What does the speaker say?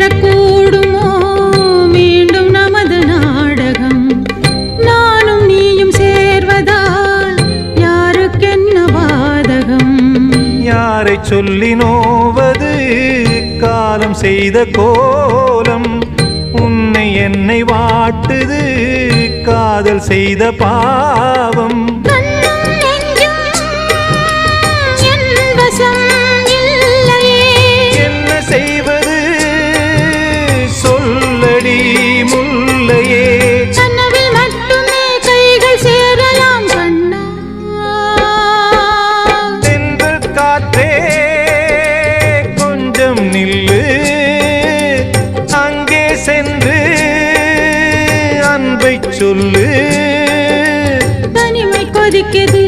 சேரக்கூடுமோ மீண்டும் நமது நாடகம் நானும் நீயும் சேர்வதால் யாருக்கென்ன பாதகம் யாரை சொல்லி நோவது காலம் செய்த கோலம் உன்னை என்னை வாட்டுது காதல் செய்த பாவம் என்ன செய்வது சொல்லடி முல்லையே கனவில் மட்டுமே கைகள் சேரலாம் கண்ணா தென்றல் காற்றே கொஞ்சம் நில்லு அங்கே சென்று அன்பை சொல்லு தனிமை கொதிக்குது